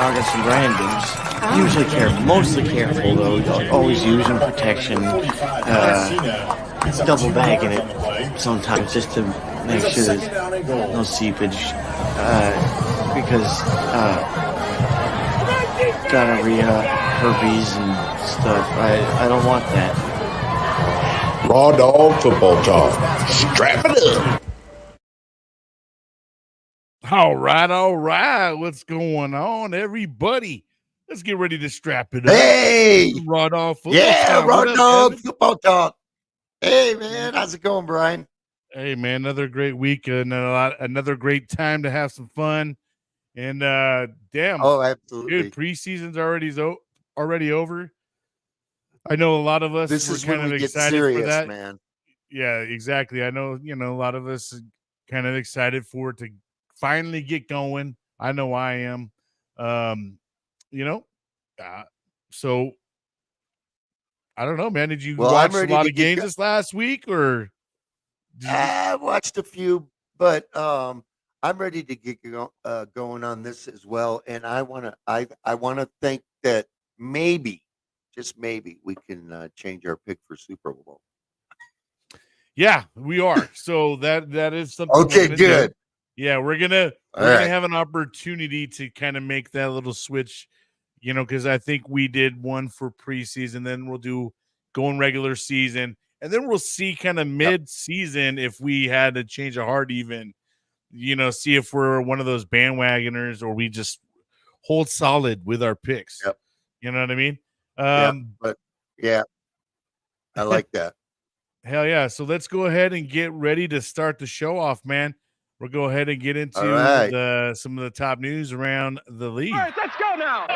August and Brian games. Usually mostly careful though. Always using protection. Double bagging it sometimes just to make sure there's no seepage. Because gonorrhea, herpes, and stuff. I don't want that. Rawdawg football talk. Strap it up. All right. What's going on, everybody? Let's get ready to strap it up. Hey, Rawdawg football yeah, talk. What up, Rawdawg Evan? football talk. Hey, man, how's it going, Brian? Hey, man, another great week and another great time to have some fun. And damn, Oh, absolutely. dude, preseason's already over. I know a lot of us This were is kind when of we get excited serious, for that. man. Yeah, exactly. I know, a lot of us are kind of excited for it to finally get going. I know I am. So I don't know, man. Did you watch a lot of games this last week, or? I watched a few, but I'm ready to get going on this as well. And I want to think that maybe, just maybe, we can change our pick for Super Bowl. Yeah, we are. So that is something. Okay, good. Do. Yeah, we're gonna have an opportunity to kind of make that little switch, because I think we did one for preseason, then we'll do going regular season, and then we'll see kind of mid-season if we had to change a heart, even, see if we're one of those bandwagoners or we just hold solid with our picks. Yep. You know what I mean? I like that. Hell yeah. So let's go ahead and get ready to start the show off, man. We'll go ahead and get into some of the top news around the league. All right, let's go now.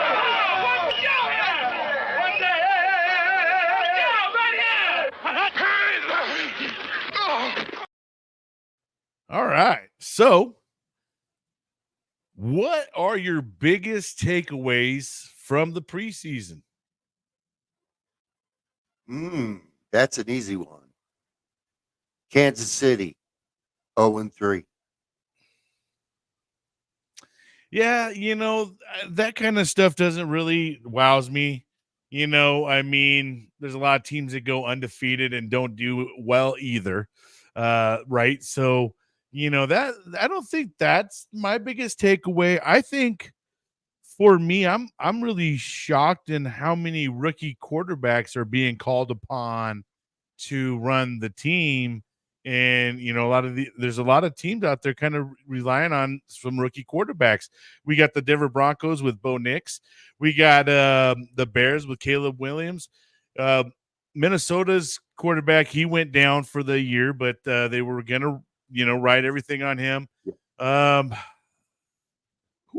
All right. So, what are your biggest takeaways from the preseason? That's an easy one. Kansas City, 0-3. Yeah, that kind of stuff doesn't really wows me. I mean, there's a lot of teams that go undefeated and don't do well either. Right? So, that I don't think that's my biggest takeaway. I think for me, I'm really shocked in how many rookie quarterbacks are being called upon to run the team. And, there's a lot of teams out there kind of relying on some rookie quarterbacks. We got the Denver Broncos with Bo Nix. We got the Bears with Caleb Williams. Minnesota's quarterback, he went down for the year, but they were going to, ride everything on him. Who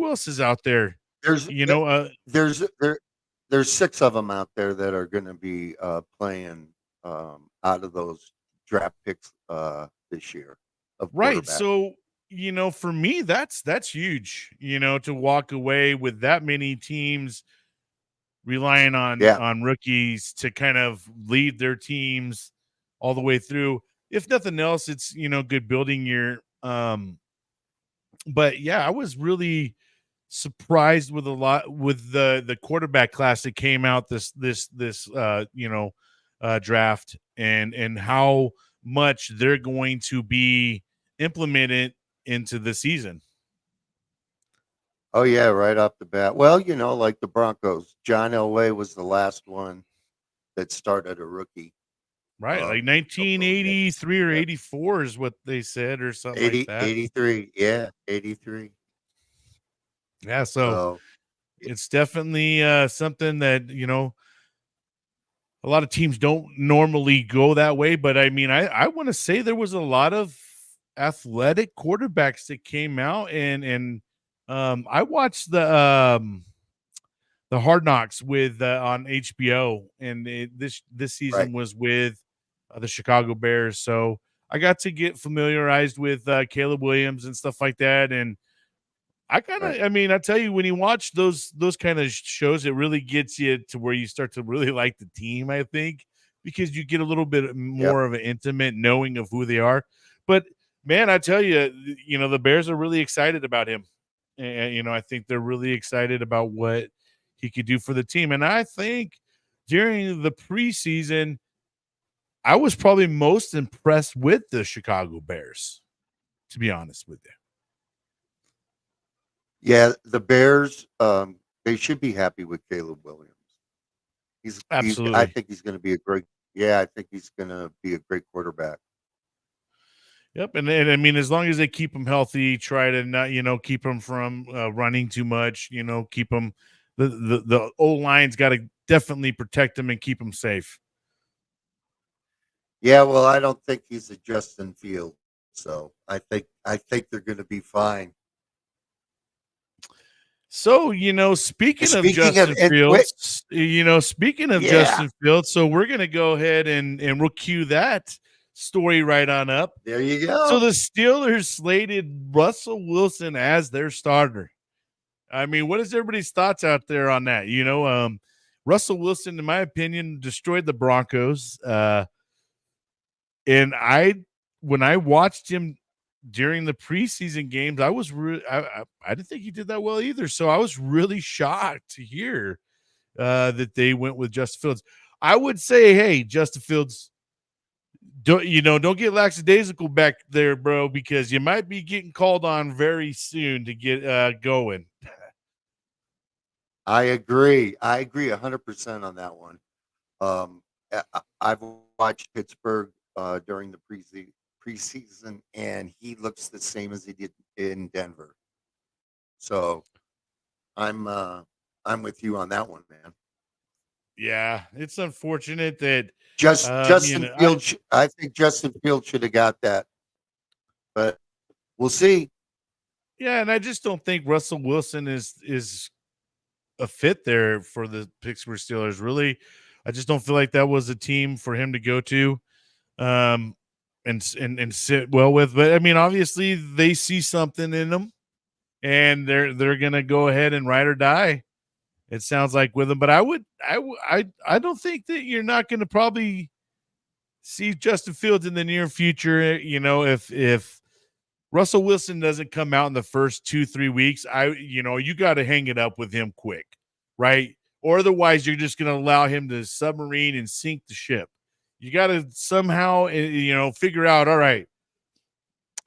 else is out there? There's 6 of them out there that are going to be playing out of those draft picks this year. Right. So, for me, that's huge, to walk away with that many teams relying on rookies to kind of lead their teams all the way through. If nothing else, it's, good building year. But yeah, I was really surprised with the quarterback class that came out this draft and how much they're going to be implemented into the season. Oh yeah, right off the bat. Well, like the Broncos, John Elway was the last one that started a rookie. Right, like 1983 or 84 is what they said, or something like that. 83, yeah, 83. Yeah, so it's definitely something that, a lot of teams don't normally go that way. But, I mean, I want to say there was a lot of athletic quarterbacks that came out. And I watched the Hard Knocks with on HBO. And this season was with the Chicago Bears. So I got to get familiarized with Caleb Williams and stuff like that. And I tell you, when you watch those kind of shows, it really gets you to where you start to really like the team, I think, because you get a little bit more of an intimate knowing of who they are. But man, I tell you, the Bears are really excited about him. And I think they're really excited about what he could do for the team. And I think during the preseason, I was probably most impressed with the Chicago Bears, to be honest with you. Yeah, the Bears, they should be happy with Caleb Williams. I Absolutely. think he's going to be a great. Yeah, I think he's going to be a great quarterback. Yep, and I mean, as long as they keep him healthy, try to not, keep him from running too much. Keep him. The O line's got to definitely protect him and keep him safe. Yeah, well, I don't think he's a Justin Field, so I think they're going to be fine. So, speaking of Justin Fields, Justin Fields, so we're going to go ahead and we'll cue that story right on up. There you go. So the Steelers slated Russell Wilson as their starter. I mean, what is everybody's thoughts out there on that? Russell Wilson, in my opinion, destroyed the Broncos. And when I watched him during the preseason games, I didn't think he did that well either. So I was really shocked to hear that they went with Justin Fields. I would say, hey, Justin Fields, don't get lackadaisical back there, bro, because you might be getting called on very soon to get going. I agree 100% on that one. I've watched Pittsburgh during the preseason, and he looks the same as he did in Denver. So I'm with you on that one, man. Yeah, it's unfortunate that Justin Fields. I think Justin Fields should have got that, but we'll see. Yeah, and I just don't think Russell Wilson is a fit there for the Pittsburgh Steelers. Really, I just don't feel like that was a team for him to go to, and sit well with. But I mean, obviously, they see something in them, and they're gonna go ahead and ride or die. It sounds like with him, but I don't think that you're not going to probably see Justin Fields in the near future. If Russell Wilson doesn't come out in the first 2-3 weeks, you got to hang it up with him quick, right? Or otherwise, you're just going to allow him to submarine and sink the ship. You got to somehow, figure out, all right,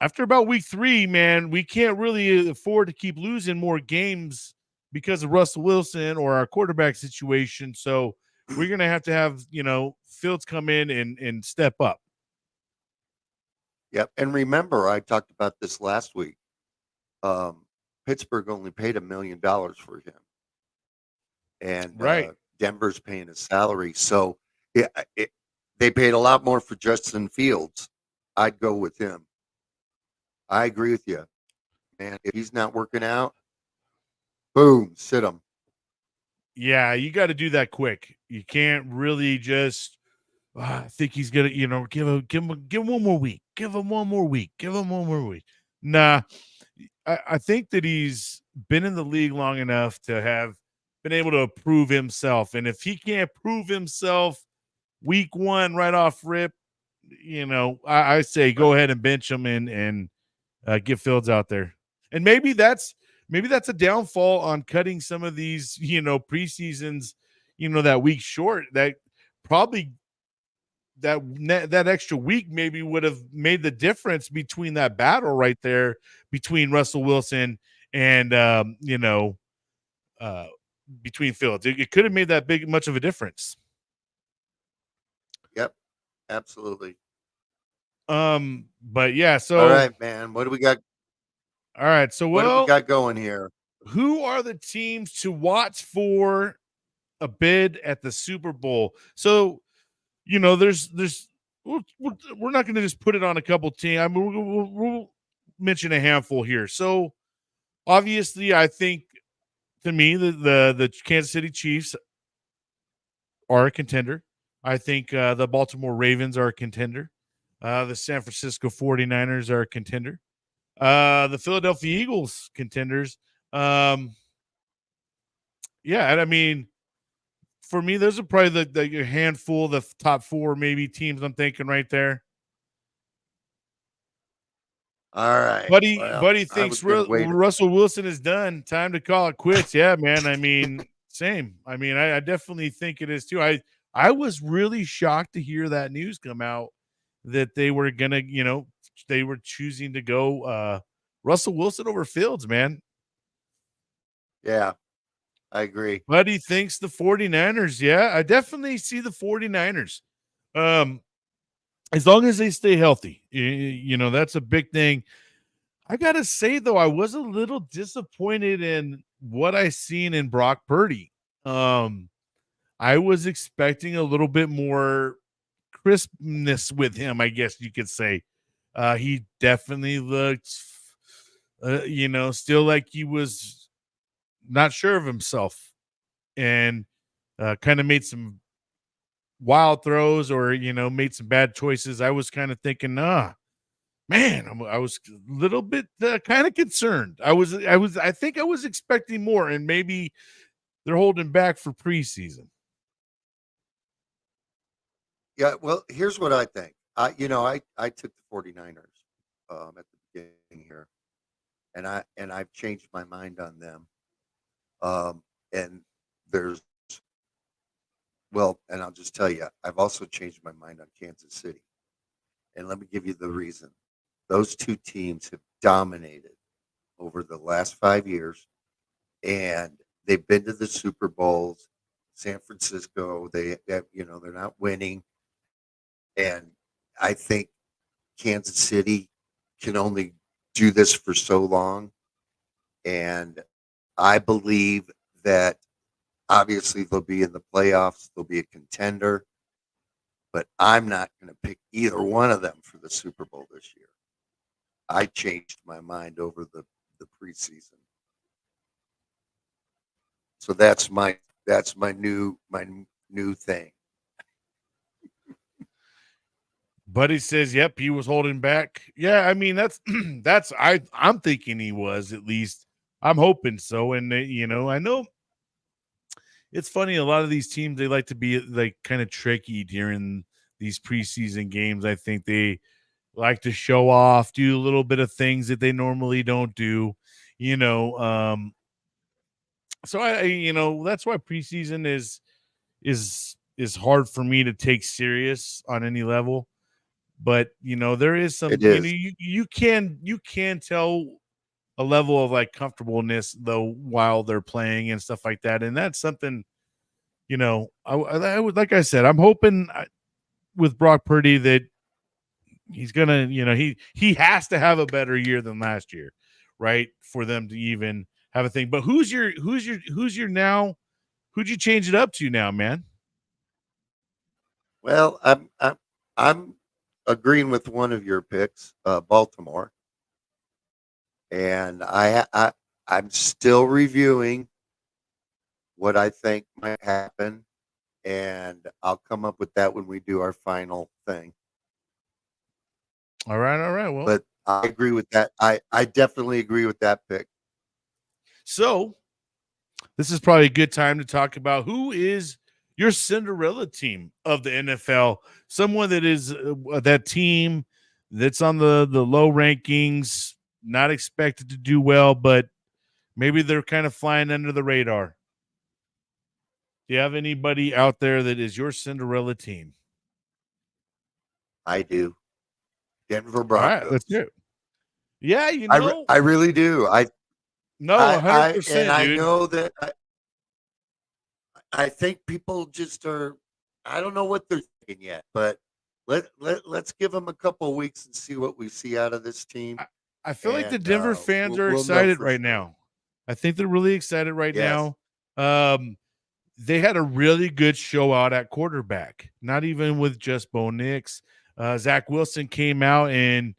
after about week 3, man, we can't really afford to keep losing more games because of Russell Wilson or our quarterback situation. So we're going to have, Fields come in and step up. Yep. And remember, I talked about this last week. Pittsburgh only paid $1 million for him. And right. Denver's paying his salary. So they paid a lot more for Justin Fields. I'd go with him. I agree with you, man. If he's not working out, boom, sit him. Yeah, you got to do that quick. You can't really just I think he's gonna, give him one more week. Give him one more week. Give him one more week. Nah, I think that he's been in the league long enough to have been able to prove himself. And if he can't prove himself week 1 right off rip, I say go ahead and bench him and get Fields out there. And maybe that's a downfall on cutting some of these, preseasons, that week short. That probably that extra week maybe would have made the difference between that battle right there between Russell Wilson and between Fields. It could have made that much of a difference. Yep, absolutely. But yeah, so all right, man. What do we got? All right, so what do we got going here? Who are the teams to watch for a bid at the Super Bowl? So, there's we're not going to just put it on a couple teams. I mean, we'll mention a handful here. So, obviously, I think to me the Kansas City Chiefs are a contender. I think the Baltimore Ravens are a contender. The San Francisco 49ers are a contender. The Philadelphia Eagles contenders. Yeah, and I mean, for me, those are probably the handful, the top 4 maybe teams I'm thinking right there. All right. Buddy, Well, buddy I thinks was going to wait. Russell Wilson is done. Time to call it quits. Yeah, man. I mean, same. I mean, I definitely think it is too. I was really shocked to hear that news come out that they were gonna, they were choosing to go Russell Wilson over Fields, man. Yeah, I agree. Buddy thinks the 49ers. Yeah, I definitely see the 49ers. As long as they stay healthy, that's a big thing. I gotta say though, I was a little disappointed in what I seen in Brock Purdy. I was expecting a little bit more crispness with him, I guess you could say. He definitely looked, still like he was not sure of himself, and kind of made some wild throws, or made some bad choices. I was kind of thinking, man, I was a little bit kind of concerned. I think I was expecting more, and maybe they're holding back for preseason. Yeah, well, here's what I think. I took the 49ers at the beginning here, and I've changed my mind on them. And there's and I'll just tell you, I've also changed my mind on Kansas City. And let me give you the reason. Those two teams have dominated over the last 5 years, and they've been to the Super Bowls. San Francisco, they're not winning. And I think Kansas City can only do this for so long. And I believe that obviously they'll be in the playoffs, they'll be a contender, but I'm not going to pick either one of them for the Super Bowl this year. I changed my mind over the preseason. So that's my new thing. Buddy says, "Yep, he was holding back." Yeah, I mean that's I'm thinking he was, at least. I'm hoping so, and I know it's funny. A lot of these teams, they like to be like kind of tricky during these preseason games. I think they like to show off, do a little bit of things that they normally don't do. So that's why preseason is hard for me to take serious on any level. But there is some, It is. you can tell a level of like comfortableness though while they're playing and stuff like that, and that's something I would, like I said, I'm hoping with Brock Purdy that he's gonna he has to have a better year than last year, right, for them to even have a thing. But who'd you change it up to now, man? Well, I'm agreeing with one of your picks, Baltimore, and I'm still reviewing what I think might happen, and I'll come up with that when we do our final thing. All right. Well, but I agree with that. I definitely agree with that pick. So this is probably a good time to talk about who is your Cinderella team of the NFL. Someone that is that team that's on the low rankings, not expected to do well, but maybe they're kind of flying under the radar. Do you have anybody out there that is your Cinderella team? I do. Denver Broncos. All right, let's do it. Yeah, I really do. 100%, and I dude. know that I think people just are. I don't know what they're thinking yet, but let's give them a couple of weeks and see what we see out of this team. I feel like the Denver fans are excited right now. I think they're really excited right now. They had a really good show out at quarterback, not even with just Bo Nix. Zach Wilson came out and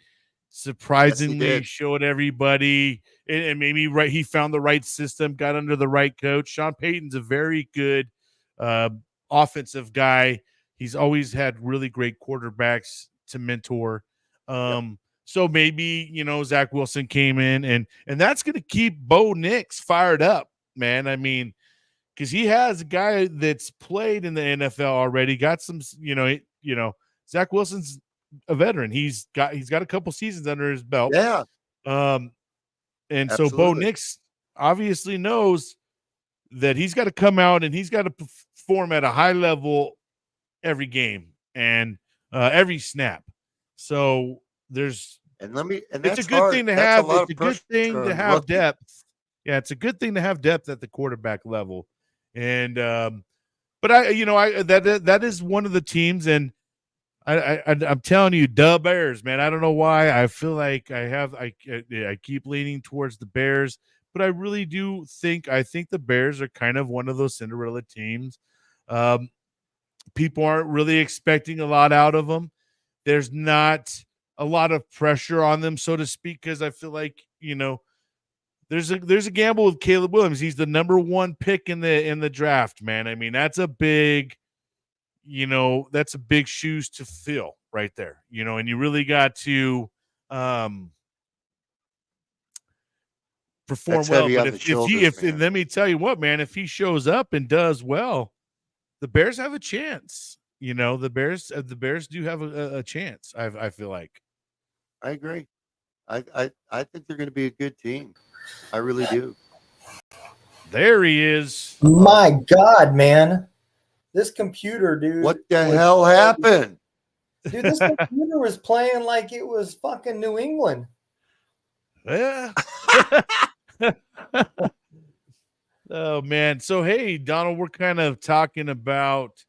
surprisingly showed everybody, and maybe he found the right system, got under the right coach. Sean Payton's a very good offensive guy. He's always had really great quarterbacks to mentor. So maybe, Zach Wilson came in and that's going to keep Bo Nix fired up, man. I mean, because he has a guy that's played in the NFL already, got some, Zach Wilson's a veteran. He's got a couple seasons under his belt. Yeah. And so Bo Absolutely. Nix obviously knows that he's got to come out and he's got to perform at a high level every game and every snap. So it's that's a good hard. thing to That's a have. lot It's of a good pressure thing to on have rookie. depth. Yeah, it's a good thing to have depth at the quarterback level. And but that is one of the teams, and I'm telling you, the Bears, man. I don't know why. I feel like I keep leaning towards the Bears, but I really do think the Bears are kind of one of those Cinderella teams. People aren't really expecting a lot out of them. There's not a lot of pressure on them, so to speak, because I feel like there's a gamble with Caleb Williams. He's the number 1 pick in the draft, man. I mean, that's a big shoes to fill right there, and you really got to perform That's well. heavy But on the shoulders, man. let me tell you what, man, if he shows up and does well, the Bears have a chance. The Bears do have a chance. I feel like. I agree. I think they're going to be a good team. I really do. There he is. My God, man. This computer, dude. What the hell happened? Dude, this computer was playing like it was fucking New England. Yeah. Oh, man. So, hey, Donald, we're kind of talking about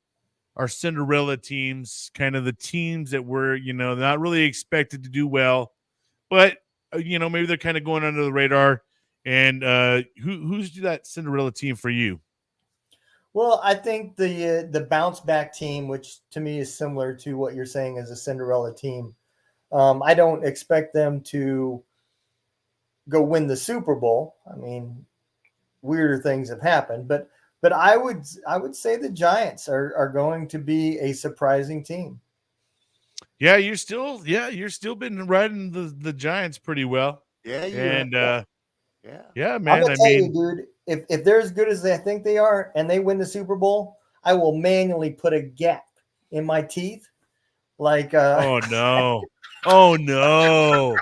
our Cinderella teams, kind of the teams that were, not really expected to do well, but, maybe they're kind of going under the radar. And who's that Cinderella team for you? Well, I think the bounce back team, which to me is similar to what you're saying as a Cinderella team. I don't expect them to go win the Super Bowl. I mean, weirder things have happened, but I would say the Giants are going to be a surprising team. Yeah, you're still been riding the Giants pretty well. Yeah, and yeah, man. I'm gonna tell you, dude, if they're as good as they think they are and they win the Super Bowl, I will manually put a gap in my teeth. Like oh no. Oh no.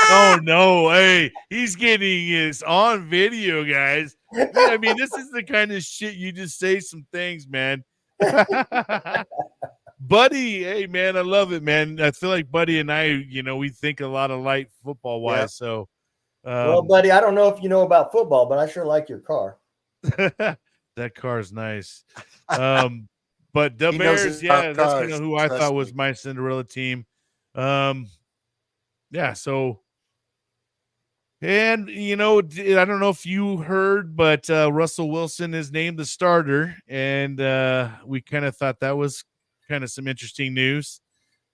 Oh no. Hey, he's getting his on video, guys. I mean, this is the kind of shit you just say some things, man. Buddy, hey man, I love it, man. I feel like Buddy and I, we think a lot alike football wise. Yeah. So well, buddy, I don't know if you know about football, but I sure like your car. That car is nice. But the Bears, yeah, that's kind of who I thought was my Cinderella team. Yeah, so and I don't know if you heard, but Russell Wilson is named the starter, and we kind of thought that was kind of some interesting news.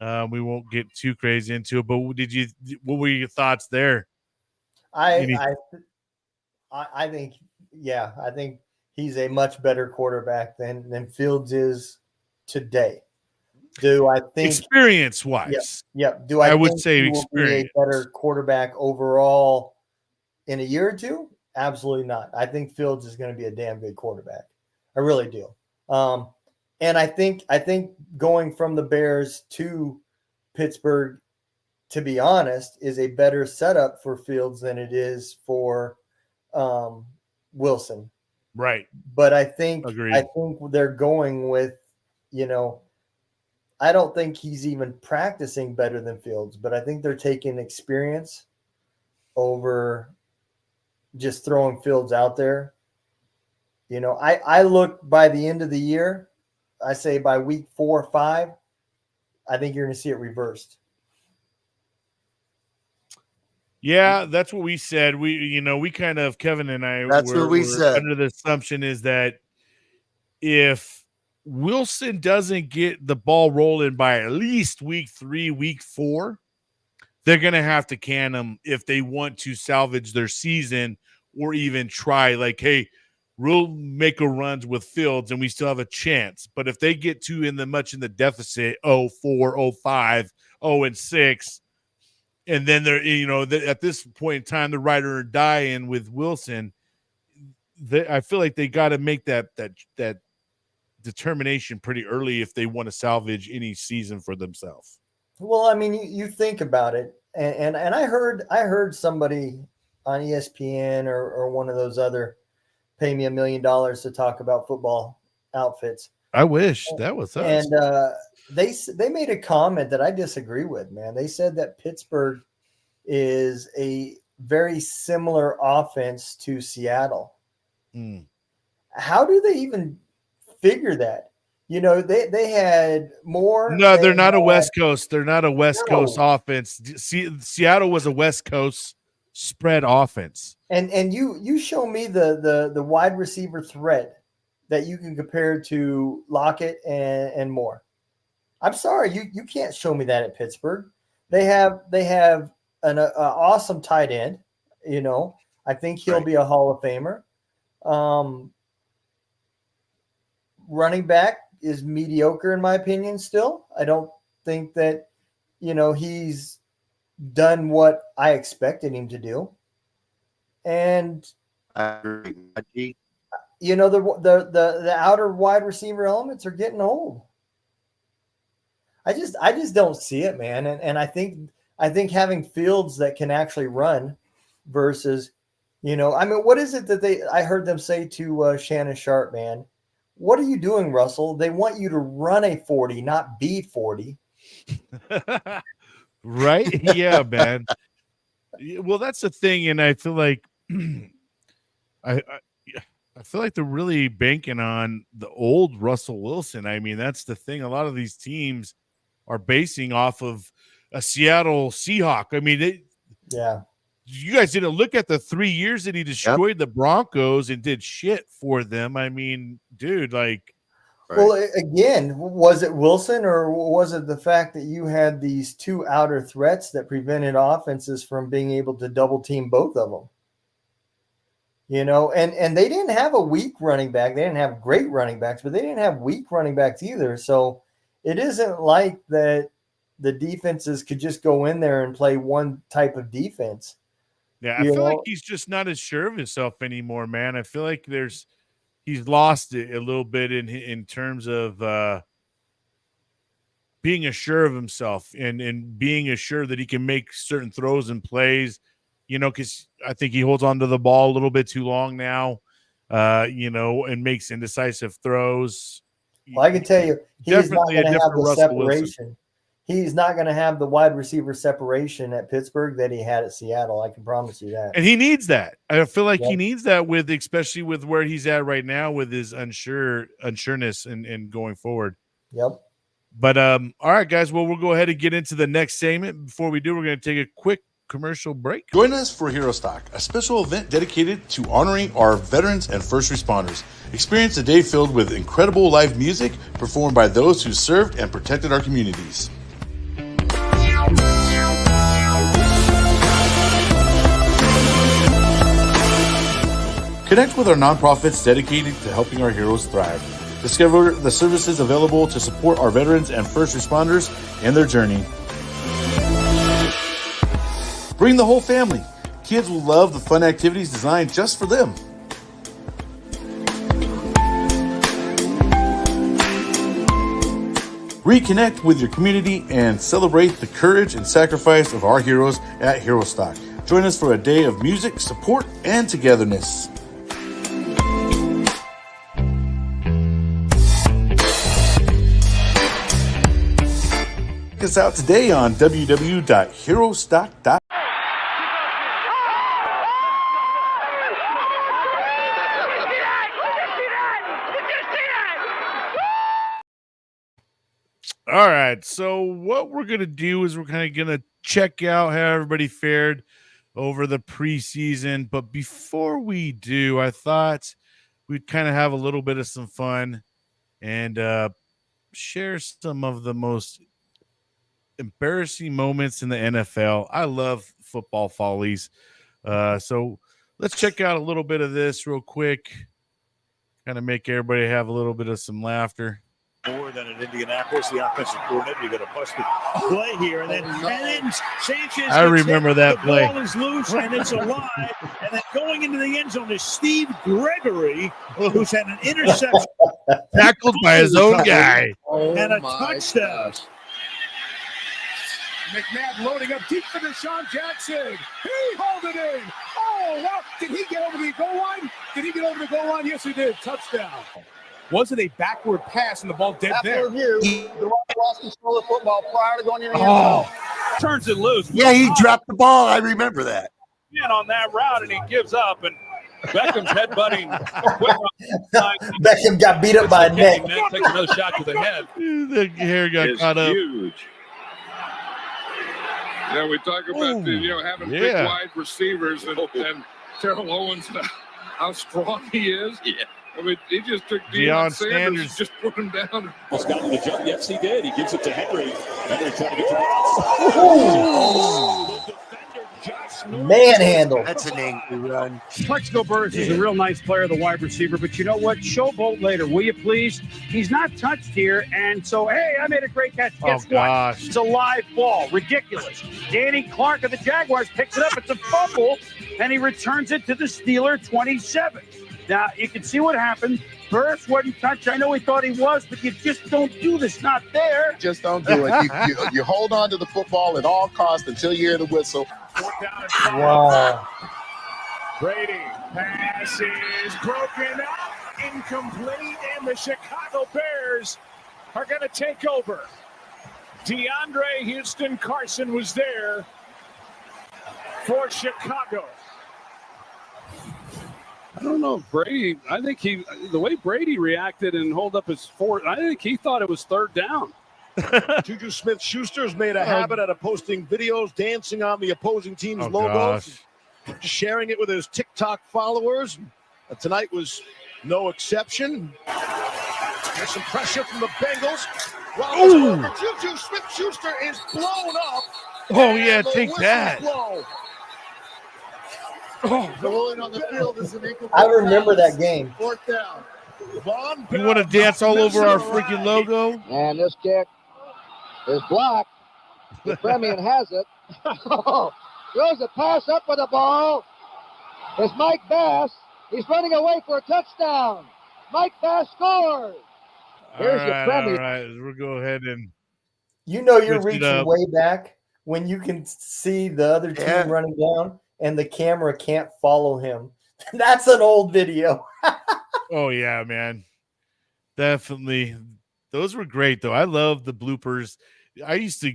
We won't get too crazy into it, but what were your thoughts there? I think, yeah, I think he's a much better quarterback than Fields is today. Do I think experience wise? Yeah. Do I would say he will be a better quarterback overall in a year or two? Absolutely not. I think Fields is going to be a damn good quarterback. I really do. And I think going from the Bears to Pittsburgh, to be honest, is a better setup for Fields than it is for Wilson. Right. But I think they're going with, I don't think he's even practicing better than Fields, but I think they're taking experience over just throwing Fields out there. I look by the end of the year, I say by week 4 or 5, I think you're going to see it reversed. Yeah, that's what we said. We kind of, Kevin and I, that's what we said. Under the assumption is that if Wilson doesn't get the ball rolling by at least week 3, week 4, they're going to have to can him if they want to salvage their season or even try like, hey, we'll make a runs with Fields and we still have a chance. But if they get too in the deficit, 0-4, 0-5, 0-6, and then they're, at this point in time, the ride or die in with Wilson, I feel like they got to make that determination pretty early if they want to salvage any season for themselves. Well, I mean, you think about it, and I heard somebody on ESPN or one of those other pay me $1 million to talk about football outfits. I wish that was us. And they made a comment that I disagree with, man. They said that Pittsburgh is a very similar offense to Seattle. How do they even figure that? You know, they had more. No, they're not a West Coast. They're not a West Coast offense. Seattle was a West Coast spread offense. And you show me the wide receiver threat that you can compare to Lockett and Moore. I'm sorry, you can't show me that at Pittsburgh. They have an awesome tight end. You know, I think he'll be a Hall of Famer. Running back is mediocre in my opinion still. I don't think that, you know, he's done what I expected him to do. And you know, the outer wide receiver elements are getting old. I just don't see it, man. And I think having Fields that can actually run versus, you know, I mean, what is it that I heard them say to Shannon Sharp, man? What are you doing, Russell? They want you to run a 40, not be 40. Right? Yeah, man. Well, that's the thing, and I feel like I feel like they're really banking on the old Russell Wilson. I mean, that's the thing. A lot of these teams are basing off of a Seattle Seahawk. I mean, you guys didn't look at the 3 years that he destroyed the Broncos and did shit for them. I mean, dude, like. Well, again, was it Wilson or was it the fact that you had these two outer threats that prevented offenses from being able to double team both of them? You know, and they didn't have a weak running back. They didn't have great running backs, but they didn't have weak running backs either. So it isn't like that the defenses could just go in there and play one type of defense. Yeah, I feel like he's just not as sure of himself anymore, man. I feel like he's lost it a little bit in terms of being assured of himself and being assured that he can make certain throws and plays, you know, because I think he holds on to the ball a little bit too long now, you know, and makes indecisive throws. Well, I can tell you, he's not going to have the separation. He's not going to have the wide receiver separation at Pittsburgh that he had at Seattle. I can promise you that. And he needs that. I feel like he needs that especially with where he's at right now with his unsureness and going forward. Yep. But all right, guys. Well, we'll go ahead and get into the next segment. Before we do, we're going to take a quick commercial break. Join us for Hero Stock, a special event dedicated to honoring our veterans and first responders. Experience a day filled with incredible live music performed by those who served and protected our communities. Connect with our nonprofits dedicated to helping our heroes thrive. Discover the services available to support our veterans and first responders in their journey. Bring the whole family. Kids will love the fun activities designed just for them. Reconnect with your community and celebrate the courage and sacrifice of our heroes at Hero Stock. Join us for a day of music, support, and togetherness. Check us out today on www.herostock.com. All right, so what we're going to do is we're kind of going to check out how everybody fared over the preseason. But before we do, I thought we'd kind of have a little bit of some fun and share some of the most embarrassing moments in the NFL. I love football follies. So let's check out a little bit of this real quick, kind of make everybody have a little bit of some laughter. More than in Indianapolis, the offensive coordinator. You got a busted play here, and then Sanchez. I remember that play. The ball is loose, and it's alive. And then going into the end zone is Steve Gregory, who's had an interception, tackled by his own guy, and a touchdown. McNabb loading up deep for Deshaun Jackson. He hauled it in. Oh, wow. Did he get over the goal line? Yes, he did. Touchdown. Was it a backward pass and the ball dead there? The lost control of the football prior to going in the end zone. Turns it loose. Yeah, he dropped the ball. I remember that. In on that route, and he gives up. And Beckham's headbutting. Beckham got beat up by a neck. Takes another shot to the head. The hair got caught up. Huge. Yeah, we talk about having big wide receivers and Terrell Owens, how strong he is. Yeah. I mean, he just took Deion Sanders and just put him down. Almost got the jump. Yes, he did. He gives it to Henry. Henry trying to get to the outside. Manhandle. That's an angry run. Plexico Burris is a real nice player, the wide receiver, but you know what? Showboat later, will you please? He's not touched here, and so, hey, I made a great catch. Guess what? Gosh. It's a live ball. Ridiculous. Danny Clark of the Jaguars picks it up. It's a fumble, and he returns it to the Steeler 27. Now, you can see what happened. Burris wasn't touched. I know he thought he was, but you just don't do this. Not there. Just don't do it. You hold on to the football at all costs until you hear the whistle. Wow. Brady pass is broken up, incomplete, and the Chicago Bears are going to take over. DeAndre Houston Carson was there for Chicago. I don't know, Brady. I think the way Brady reacted and hold up his foot, I think he thought it was third down. Juju Smith-Schuster's made a habit out of posting videos, dancing on the opposing team's logos, sharing it with his TikTok followers. Tonight was no exception. There's some pressure from the Bengals. Juju Smith-Schuster is blown up. Oh, yeah, take that. Rolling on the field is an incomplete I remember that game. Fourth down. You want to dance all over our freaking logo? And this kick is blocked. The Premian has it. Throws a pass up with the ball. It's Mike Bass. He's running away for a touchdown. Mike Bass scores. Here's your Premian. All right, we'll go ahead and You're reaching way back when you can see the other team running down and the camera can't follow him. That's an old video. Oh, yeah, man. Definitely. Those were great, though. I love the bloopers. I used to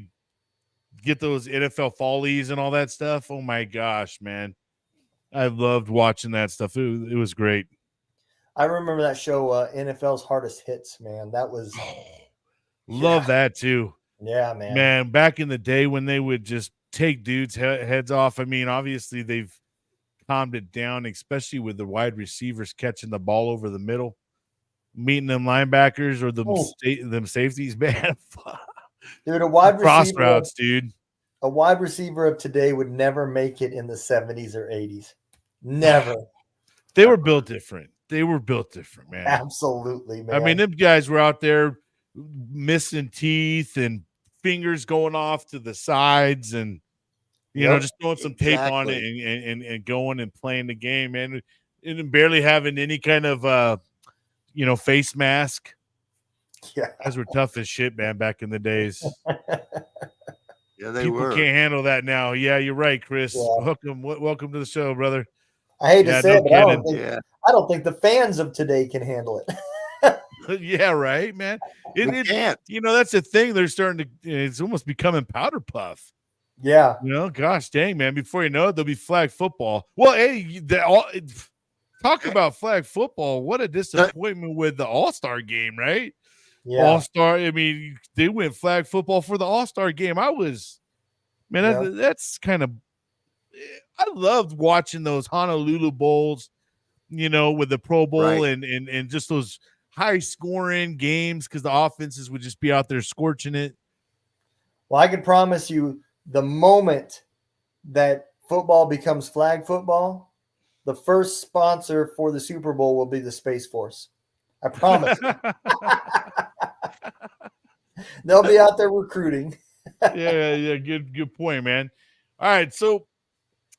get those NFL follies and all that stuff. Oh, my gosh, man. I loved watching that stuff. It was great. I remember that show, NFL's Hardest Hits, man. That was love that, too. Yeah, man. Man, back in the day when they would just take dudes' heads off. I mean, obviously, they've calmed it down, especially with the wide receivers catching the ball over the middle, meeting them linebackers or them safeties, man. Dude, a wide cross receiver, routes, dude. A wide receiver of today would never make it in the 70s or 80s. Never. They were built different. Man. Absolutely, man. I mean, them guys were out there missing teeth and fingers going off to the sides and just throwing some tape on it and going and playing the game, man. And barely having any kind of face mask. Yeah. Guys were tough as shit, man, back in the days. Yeah, they People were. can't handle that now. Yeah, you're right, Chris. Yeah. Welcome to the show, brother. I hate to say it, but I don't think the fans of today can handle it. Yeah, right, man. It can't. That's the thing. They're starting to. It's almost becoming powder puff. Yeah. Gosh dang, man. Before you know it, there'll be flag football. Well, hey, talk about flag football. What a disappointment with the All-Star game, right? Yeah. All-Star. I mean, they went flag football for the All-Star game. That's kind of. I loved watching those Honolulu Bowls, with the Pro Bowl and just those high-scoring games because the offenses would just be out there scorching it. Well, I can promise you the moment that football becomes flag football, the first sponsor for the Super Bowl will be the Space Force. I promise. They'll be out there recruiting. Yeah. Good point, man. All right, so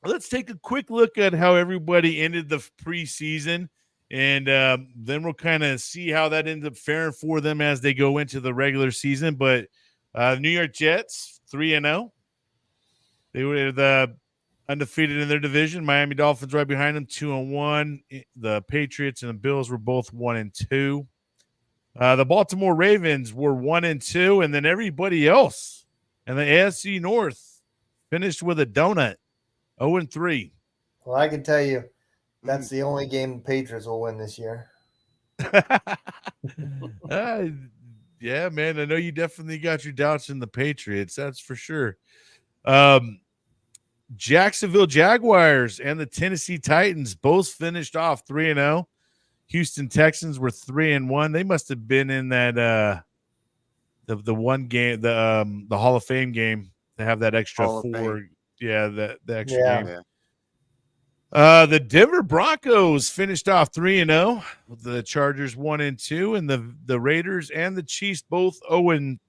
let's take a quick look at how everybody ended the preseason, and then we'll kind of see how that ends up faring for them as they go into the regular season. But New York Jets 3-0, They were the undefeated in their division. Miami Dolphins right behind them, 2-1. The Patriots and the Bills were both 1-2. The Baltimore Ravens were 1-2, and then everybody else in the AFC North finished with a donut, 0-3. Well, I can tell you that's the only game the Patriots will win this year. Yeah, man. I know you definitely got your doubts in the Patriots. That's for sure. Jacksonville Jaguars and the Tennessee Titans both finished off 3-0. Houston Texans were 3-1. They must have been in that the one game, the Hall of Fame game, to have that extra four. Yeah, the extra game. Yeah. The Denver Broncos finished off 3-0. The Chargers 1-2, and the Raiders and the Chiefs both 0-2.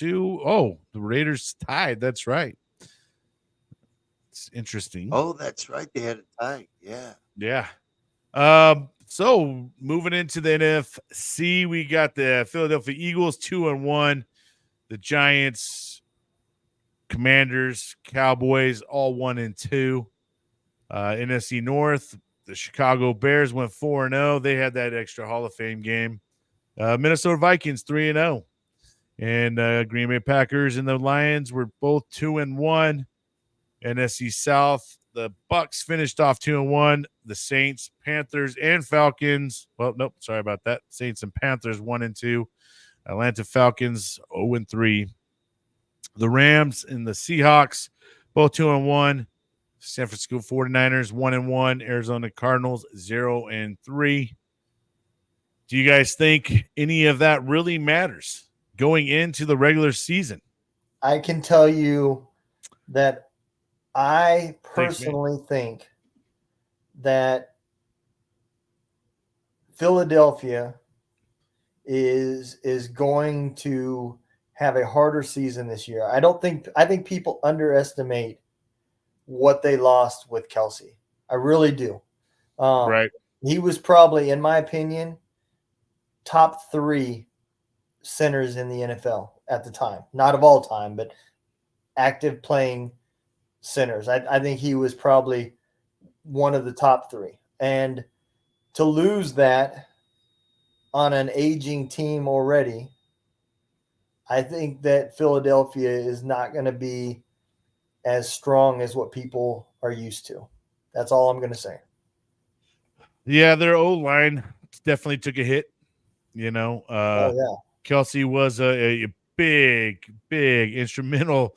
Oh, the Raiders tied. That's right. It's interesting. Oh, that's right. They had a tie. Yeah. Yeah. So moving into the NFC, we got the Philadelphia Eagles 2-1. The Giants, Commanders, Cowboys all 1-2. NFC North, the Chicago Bears went 4-0. They had that extra Hall of Fame game. Minnesota Vikings 3-0. And Green Bay Packers and the Lions were both 2-1. NFC South, the Bucks finished off 2-1. The Saints, Panthers, and Falcons. Well, nope, sorry about that. Saints and Panthers 1-2. Atlanta Falcons 0-3. The Rams and the Seahawks both 2-1. San Francisco 49ers 1-1. Arizona Cardinals 0-3. Do you guys think any of that really matters going into the regular season? I can tell you that I personally think that Philadelphia is going to have a harder season this year. I think people underestimate what they lost with Kelsey. I really do. Right. He was probably, in my opinion, top 3 centers in the NFL at the time. Not of all time, but active playing centers. I think he was probably one of the top 3. And to lose that on an aging team already, I think that Philadelphia is not going to be as strong as what people are used to. That's all I'm going to say. Yeah, their O-line definitely took a hit. You know, Kelsey was a big instrumental,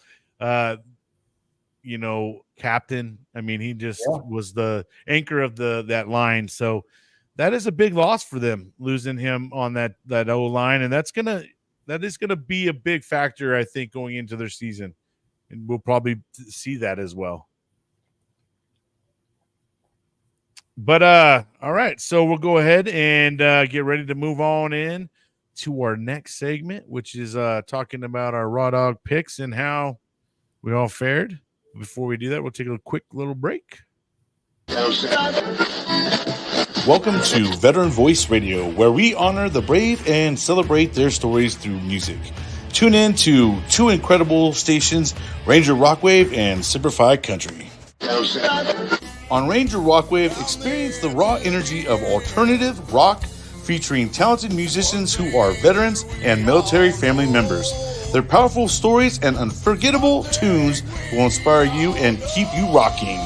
captain. I mean, he just was the anchor of that line. So that is a big loss for them, losing him on that O-line, and that is gonna be a big factor, I think, going into their season, and we'll probably see that as well. But all right, so we'll go ahead and get ready to move on in to our next segment, which is talking about our Rawdawg picks and how we all fared. Before we do that, we'll take a quick little break. Welcome to Veteran Voice Radio, where we honor the brave and celebrate their stories through music. Tune in to 2 incredible stations, Ranger Rockwave and Simplify Country. On Ranger Rockwave, experience the raw energy of alternative rock featuring talented musicians who are veterans and military family members. Their powerful stories and unforgettable tunes will inspire you and keep you rocking.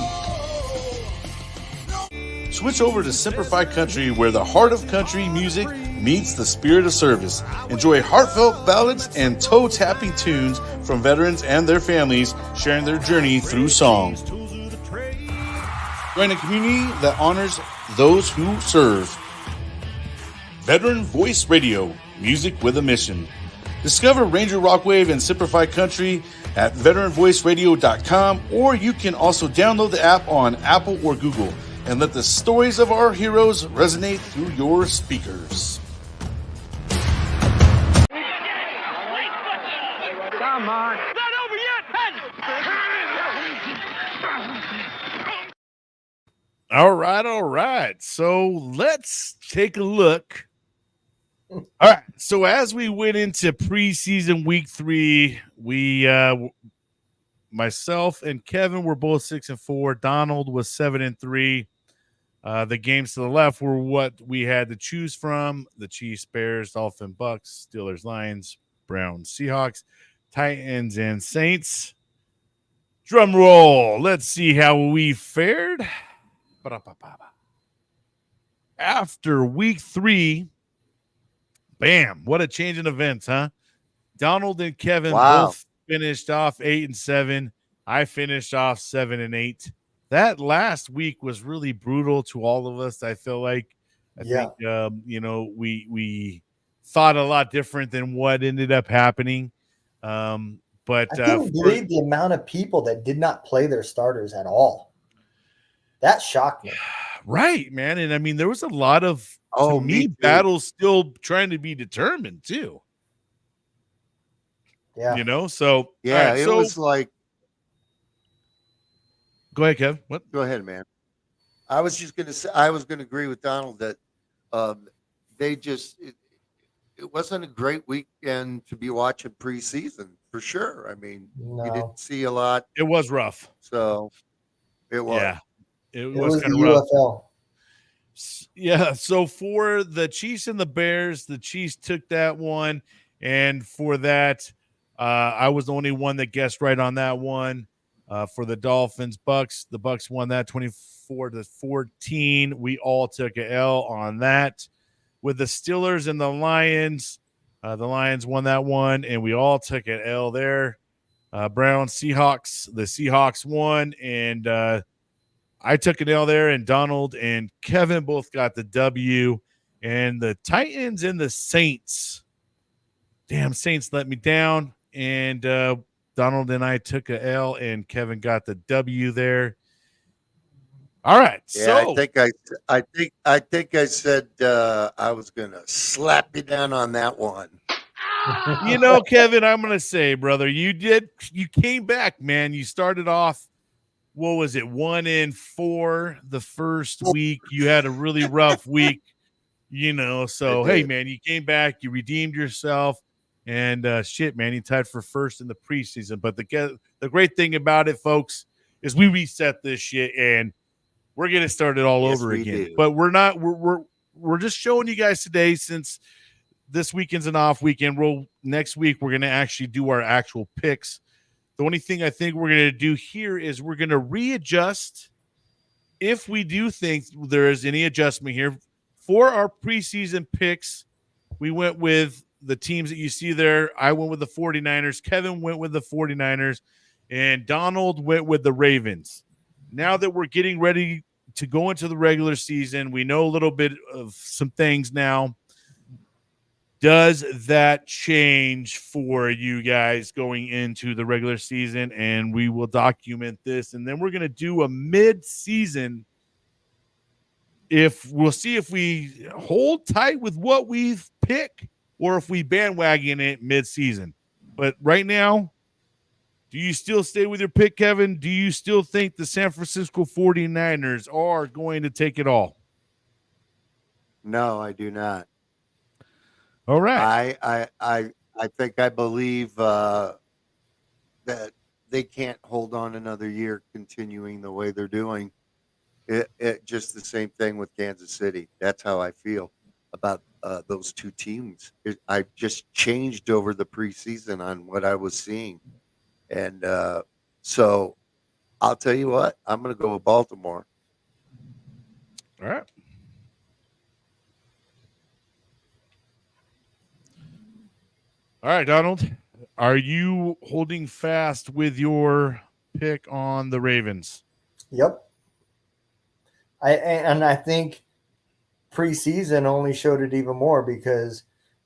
Switch over to Simplify Country, where the heart of country music meets the spirit of service. Enjoy heartfelt ballads and toe-tapping tunes from veterans and their families sharing their journey through song. Join a community that honors those who serve. Veteran Voice Radio, music with a mission. Discover Ranger Rockwave and Simplify Country at veteranvoiceradio.com, or you can also download the app on Apple or Google and let the stories of our heroes resonate through your speakers. Come on. Not over yet. All right. So let's take a look. All right. So as we went into preseason week 3, we myself and Kevin were both 6-4. Donald was 7-3. The games to the left were what we had to choose from: the Chiefs, Bears, Dolphins, Bucks, Steelers, Lions, Browns, Seahawks, Titans, and Saints. Drum roll. Let's see how we fared. After week 3, bam, what a change in events, huh? Donald and Kevin both finished off 8-7. I finished off 7-8. That last week was really brutal to all of us. I feel like I think we thought a lot different than what ended up happening. But I couldn't believe the amount of people that did not play their starters at all. That shocked me. Right, man. And I mean, there was a lot of battles still trying to be determined too. Yeah. So yeah, right, it was like. Go ahead, Kev. What? Go ahead, man. I was just going to say, I was going to agree with Donald that it wasn't a great weekend to be watching preseason for sure. I mean, you didn't see a lot. It was rough. So it was. Yeah, it was kind of rough. UFL. Yeah. So for the Chiefs and the Bears, the Chiefs took that one. And for that, I was the only one that guessed right on that one. For the Dolphins, Bucks, the Bucks won that 24-14. We all took an L on that. With the Steelers and the Lions won that one, and we all took an L there. Browns, Seahawks, the Seahawks won, and I took an L there, and Donald and Kevin both got the W. And the Titans and the Saints, damn, Saints let me down, and Donald and I took a L, and Kevin got the W there. All right. Yeah, so I think I said I was gonna slap you down on that one. Kevin, I'm gonna say, brother, you came back, man. You started off, what was it, 1-4 the first week. You had a really rough week, So hey, man, you came back, you redeemed yourself. And shit, man, he tied for first in the preseason. But the great thing about it, folks, is we reset this shit and we're gonna start it all over again. Do. But we're not. We're just showing you guys today, since this weekend's an off weekend. Next week we're gonna actually do our actual picks. The only thing I think we're gonna do here is we're gonna readjust if we do think there is any adjustment here for our preseason picks. We went with the teams that you see there. I went with the 49ers. Kevin went with the 49ers. And Donald went with the Ravens. Now that we're getting ready to go into the regular season, we know a little bit of some things now. Does that change for you guys going into the regular season? And we will document this. And then we're going to do a mid-season. We'll see if we hold tight with what we've picked, or if we bandwagon it mid-season. But right now, do you still stay with your pick, Kevin? Do you still think the San Francisco 49ers are going to take it all? No, I do not. All right. I believe that they can't hold on another year continuing the way they're doing. It just the same thing with Kansas City. That's how I feel about those two teams. I just changed over the preseason on what I was seeing. And so I'll tell you what, I'm going to go with Baltimore. All right. All right, Donald, are you holding fast with your pick on the Ravens? Yep. I think preseason only showed it even more because,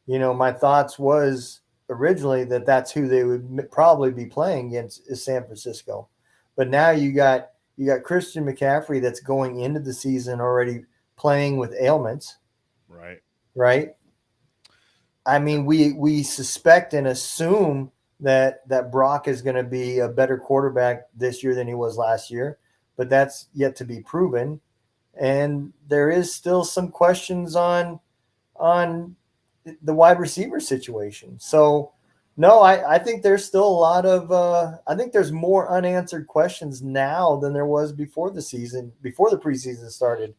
my thoughts was originally that's who they would probably be playing against is San Francisco. But now you got Christian McCaffrey that's going into the season already playing with ailments. Right. I mean, we suspect and assume that Brock is going to be a better quarterback this year than he was last year, but that's yet to be proven. And there is still some questions on the wide receiver situation. So No, I think there's still a lot of I think there's more unanswered questions now than there was before the season, before the preseason started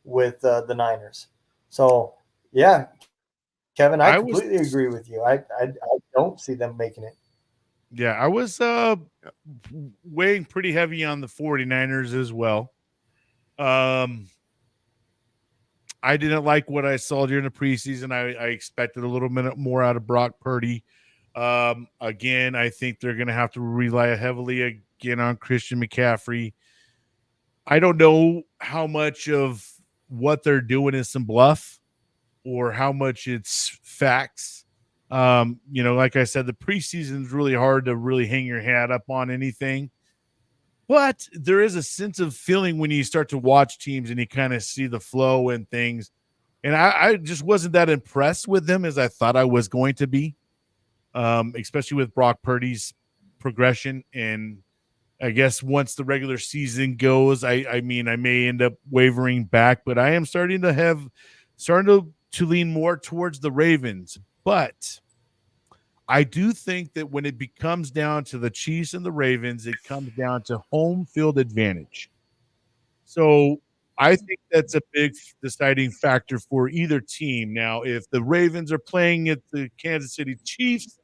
with the Niners. So yeah, Kevin, I completely agree with you. I don't see them making it. Yeah, I was weighing pretty heavy on the 49ers as well. I didn't like what I saw during the preseason. I expected a little bit more out of Brock Purdy. Again, I think they're going to have to rely heavily again on Christian McCaffrey. I don't know how much of what they're doing is some bluff or how much it's facts. Like I said, the preseason is really hard to really hang your hat up on anything. But there is a sense of feeling when you start to watch teams and you kind of see the flow and things. And I just wasn't that impressed with them as I thought I was going to be, especially with Brock Purdy's progression. And I guess once the regular season goes, I may end up wavering back, but I am starting to lean more towards the Ravens. But I do think that when it becomes down to the Chiefs and the Ravens, it comes down to home field advantage. So I think that's a big deciding factor for either team. Now, if the Ravens are playing at the Kansas City Chiefs,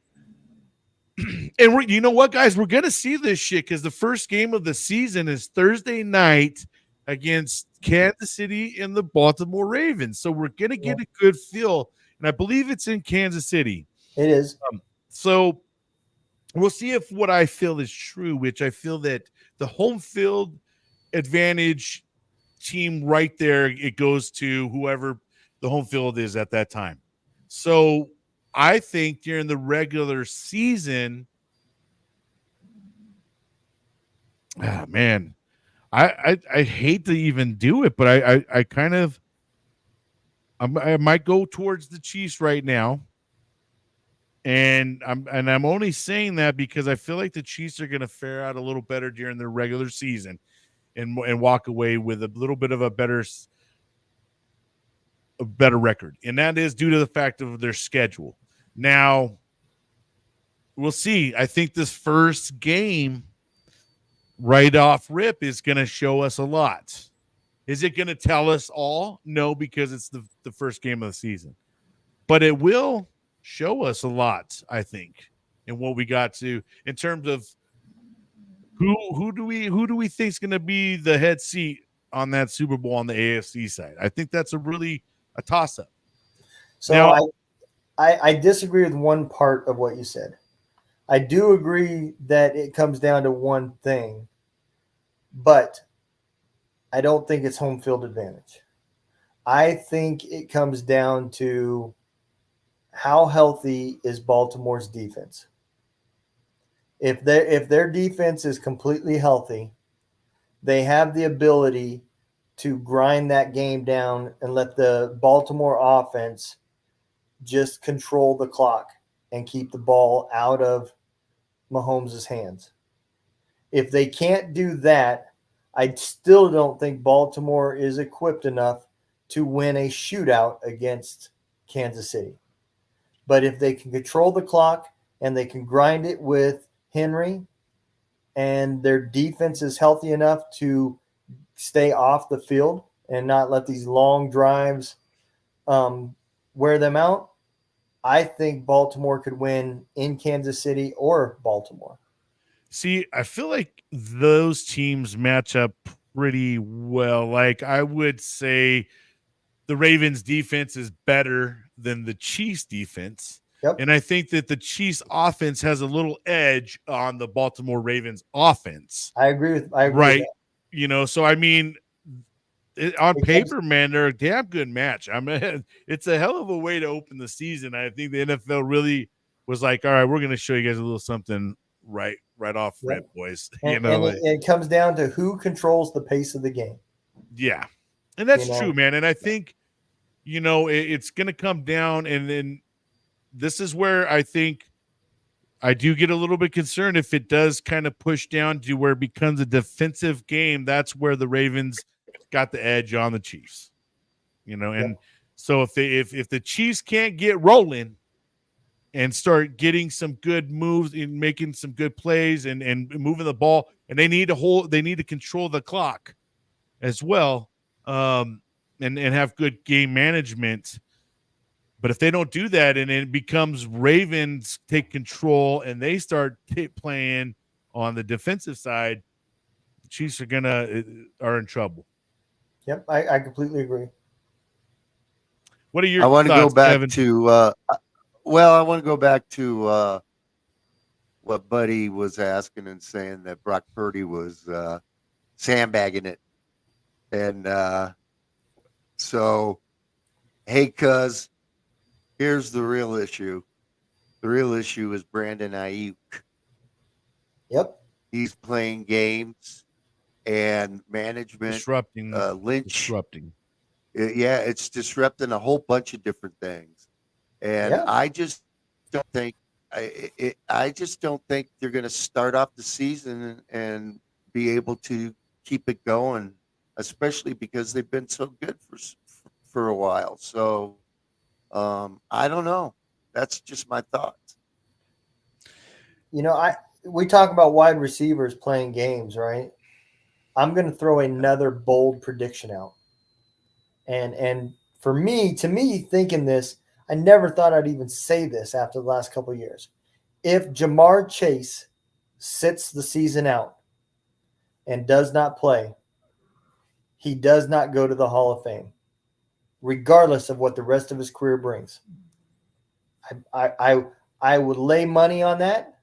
and you know what, guys, we're going to see this shit because the first game of the season is Thursday night against Kansas City and the Baltimore Ravens. So we're going to get a good feel, and I believe it's in Kansas City. It is. So we'll see if what I feel is true, which I feel that the home field advantage team right there, it goes to whoever the home field is at that time. So I think during the regular season, man, I hate to even do it, but I kind of I might go towards the Chiefs right now. And I'm only saying that because I feel like the Chiefs are going to fare out a little better during the regular season and walk away with a little bit of a better record. And that is due to the fact of their schedule. Now, we'll see. I think this first game right off rip is going to show us a lot. Is it going to tell us all? No, because it's the first game of the season. But it will show us a lot, I think, in what we got to in terms of who do we think is going to be the head seat on that Super Bowl on the AFC side. I think that's a toss-up. So now, I disagree with one part of what you said. I do agree that it comes down to one thing, but I don't think it's home field advantage. I think it comes down to how healthy is Baltimore's defense. If their defense is completely healthy, they have the ability to grind that game down and let the Baltimore offense just control the clock and keep the ball out of Mahomes' hands. If they can't do that, I still don't think Baltimore is equipped enough to win a shootout against Kansas City. But if they can control the clock and they can grind it with Henry and their defense is healthy enough to stay off the field and not let these long drives wear them out, I think Baltimore could win in Kansas City or Baltimore. See, I feel like those teams match up pretty well. Like I would say the Ravens defense is better than the Chiefs defense. Yep. And I think that the Chiefs offense has a little edge on the Baltimore Ravens offense. I agree with right. That. So I mean, on paper, man, they're a damn good match. I mean, it's a hell of a way to open the season. I think the NFL really was like, all right, we're going to show you guys a little something right off rip, boys. And it comes down to who controls the pace of the game. Yeah. And that's true, man. And I think, it's going to come down. And then this is where I think I do get a little bit concerned if it does kind of push down to where it becomes a defensive game. That's where the Ravens got the edge on the Chiefs, and so if the Chiefs can't get rolling and start getting some good moves and making some good plays and moving the ball. And they need to control the clock as well, and have good game management. But if they don't do that, and it becomes Ravens take control and they start playing on the defensive side, the Chiefs are in trouble. Yep, I completely agree. What are your I want to go back Kevin? to I want to go back to what Buddy was asking and saying that Brock Purdy was sandbagging it. And so, hey, cuz, here's the real issue. The real issue is Brandon Ayuk. Yep. He's playing games and management. Disrupting. Lynch. Disrupting. Yeah, it's disrupting a whole bunch of different things. And I just don't think I just don't think they're going to start off the season and be able to keep it going, especially because they've been so good for a while. So I don't know. That's just my thoughts. We talk about wide receivers playing games, right? I'm going to throw another bold prediction out. And for me, thinking this, I never thought I'd even say this after the last couple of years. If Jamar Chase sits the season out and does not play, he does not go to the Hall of Fame, regardless of what the rest of his career brings. I would lay money on that.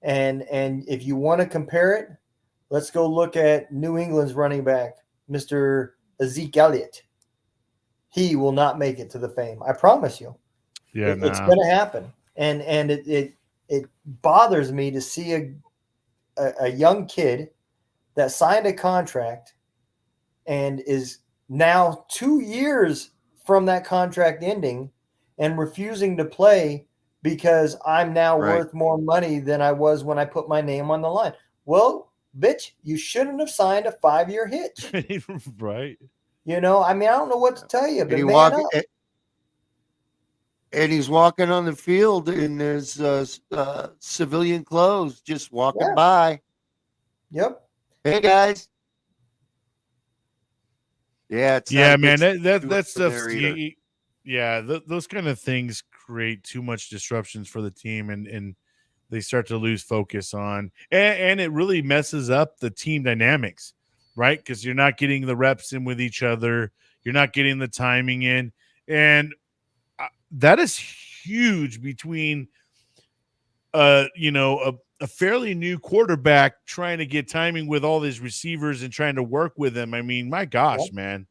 And if you want to compare it, let's go look at New England's running back, Mr. Ezekiel Elliott. He will not make it to the fame. I promise you. Yeah, it's going to happen. And it bothers me to see a young kid that signed a contract and is now 2 years from that contract ending and refusing to play because I'm now worth more money than I was when I put my name on the line. Well, bitch, you shouldn't have signed a 5-year hitch. Right. I don't know what to tell you, but man up. And he's walking on the field in his civilian clothes, just walking by. Yep. Hey, guys. Yeah, man. That stuff. Those kind of things create too much disruptions for the team, and they start to lose focus on, and it really messes up the team dynamics, right? Because you're not getting the reps in with each other, you're not getting the timing in, and that is huge between, a fairly new quarterback trying to get timing with all these receivers and trying to work with them. I mean, my gosh, man,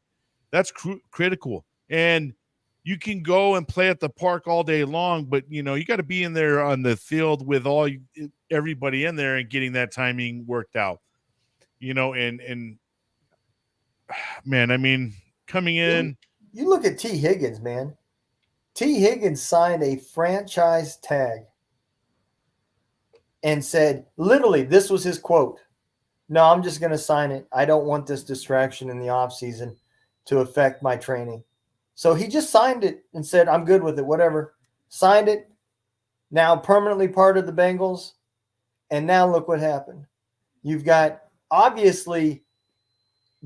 that's critical. And you can go and play at the park all day long, but you got to be in there on the field with everybody in there and getting that timing worked out. And man, I mean, coming in, you look at T. Higgins, man. T. Higgins signed a franchise tag and said, literally, this was his quote. No, I'm just going to sign it. I don't want this distraction in the offseason to affect my training. So he just signed it and said, I'm good with it, whatever. Signed it. Now permanently part of the Bengals. And now look what happened. You've got, obviously,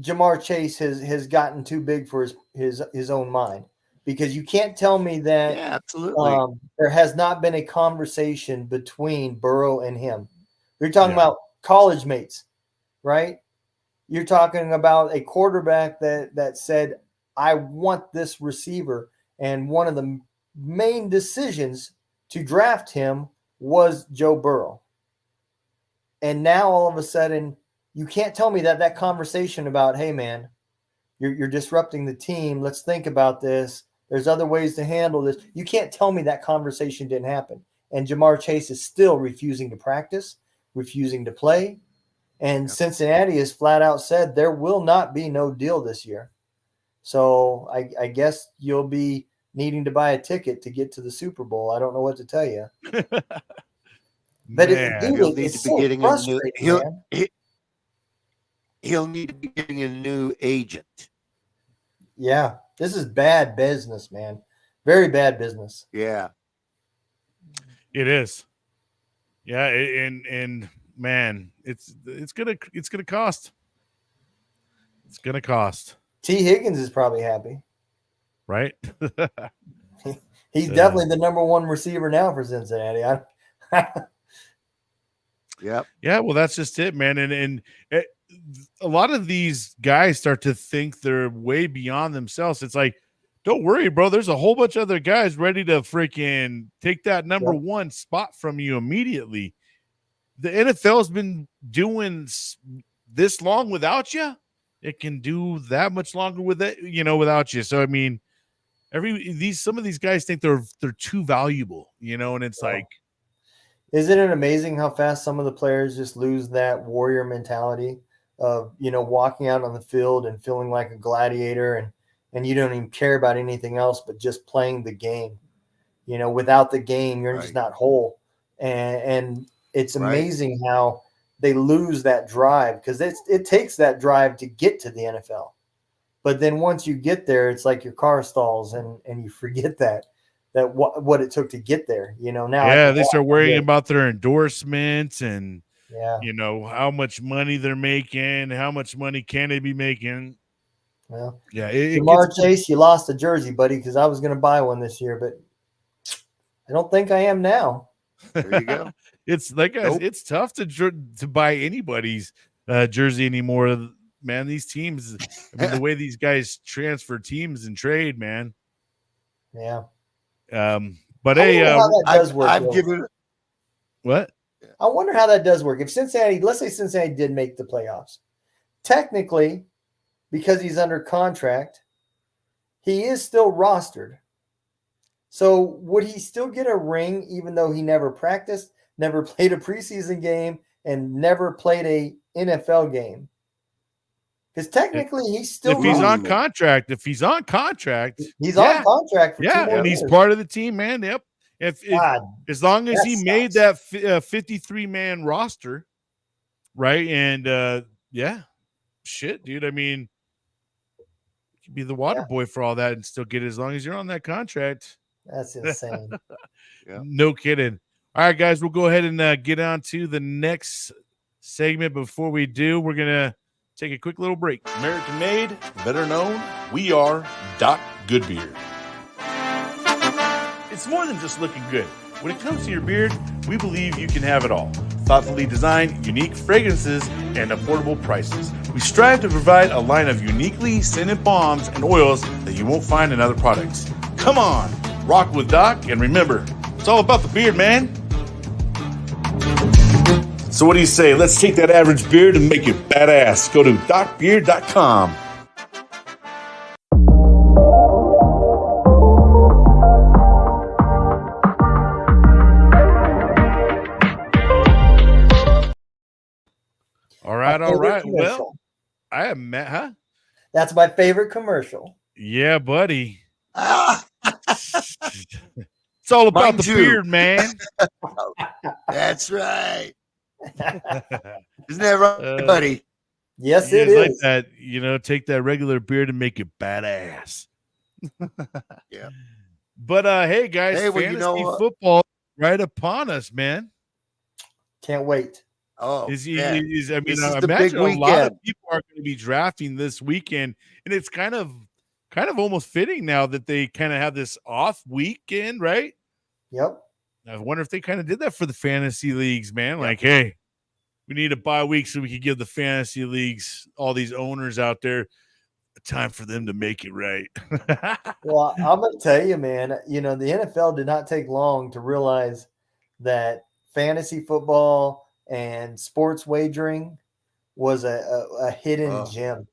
Jamar Chase has gotten too big for his own mind. Because you can't tell me that absolutely. There has not been a conversation between Burrow and him. You're talking about college mates, right? You're talking about a quarterback that said, I want this receiver. And one of the main decisions to draft him was Joe Burrow. And now all of a sudden, you can't tell me that conversation about, hey, man, you're disrupting the team. Let's think about this. There's other ways to handle this. You can't tell me that conversation didn't happen. And Jamar Chase is still refusing to practice, refusing to play. And Cincinnati has flat out said there will not be no deal this year. So I guess you'll be needing to buy a ticket to get to the Super Bowl. I don't know what to tell you. But he'll need to be getting a new. He'll need to be getting a new agent. Yeah, this is bad business, man. Very bad business. Yeah. It is. Yeah, and man, it's gonna cost. It's gonna cost. T. Higgins is probably happy. Right? He's definitely the number one receiver now for Cincinnati. Yep. Yeah, well, that's just it, man. And a lot of these guys start to think they're way beyond themselves. It's like, don't worry, bro. There's a whole bunch of other guys ready to freaking take that number one spot from you immediately. The NFL has been doing this long without you. It can do that much longer with it, without you. So I mean, some of these guys think they're too valuable, and it's like, isn't it amazing how fast some of the players just lose that warrior mentality of, walking out on the field and feeling like a gladiator and you don't even care about anything else but just playing the game. Without the game, you're just not whole. And it's amazing how they lose that drive, because it takes that drive to get to the NFL. But then once you get there, it's like your car stalls and you forget that what it took to get there. Now they start worrying about their endorsements and yeah, how much money they're making, how much money can they be making. Well, yeah, Jamar Chase, you lost a jersey, buddy, because I was going to buy one this year, but I don't think I am now. There you go. It's like it's tough to buy anybody's jersey anymore, man. These teams, the way these guys transfer teams and trade, man. Yeah. But that does work. I've given what? I wonder how that does work. If Cincinnati, let's say Cincinnati did make the playoffs, technically, because he's under contract, he is still rostered. So would he still get a ring even though he never practiced, never played a preseason game, and never played a NFL game? Because technically he's still he's on contract. If he's on contract, he's on contract for 2 more and years. he's part of the team, man. Yep. If as long as he made that 53-man roster, right? And shit, dude. I mean, you could be the water boy for all that and still get it as long as you're on that contract. That's insane. No kidding. All right, guys, we'll go ahead and get on to the next segment. Before we do, we're gonna take a quick little break. American made, better known, we are Doc Goodbeard. It's more than just looking good. When it comes to your beard, we believe you can have it all. Thoughtfully designed, unique fragrances, and affordable prices. We strive to provide a line of uniquely scented balms and oils that you won't find in other products. Come on, rock with Doc, and remember, it's all about the beard, man. So what do you say? Let's take that average beard and make it badass. Go to docbeard.com. All right. Well, I am Matt, huh? That's my favorite commercial. Yeah, buddy. It's all about the beard, man. That's right. Isn't that right, buddy? Yes, it is. Like that, take that regular beard and make it badass. Yeah. But hey, guys, fantasy football right upon us, man. Can't wait. Oh, I this imagine a lot of people are going to be drafting this weekend, and it's kind of almost fitting now that they kind of have this off weekend, right? Yep. I wonder if they kind of did that for the fantasy leagues, man. Like, hey, we need a bye week so we could give the fantasy leagues, all these owners out there, time for them to make it right. Well, I'm going to tell you, man, the NFL did not take long to realize that fantasy football and sports wagering was a hidden gem.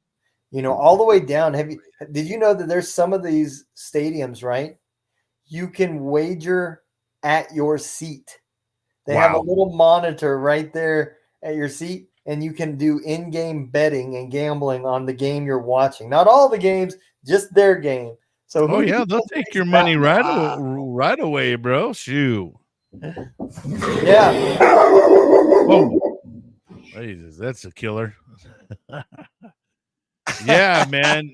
All the way down. Did you know that there's some of these stadiums, right? You can wager at your seat. They have a little monitor right there at your seat, and you can do in-game betting and gambling on the game you're watching. Not all the games, just their game. So they'll take your money right away, bro. Shoot. Yeah. Oh, Jesus, that's a killer. Yeah, man.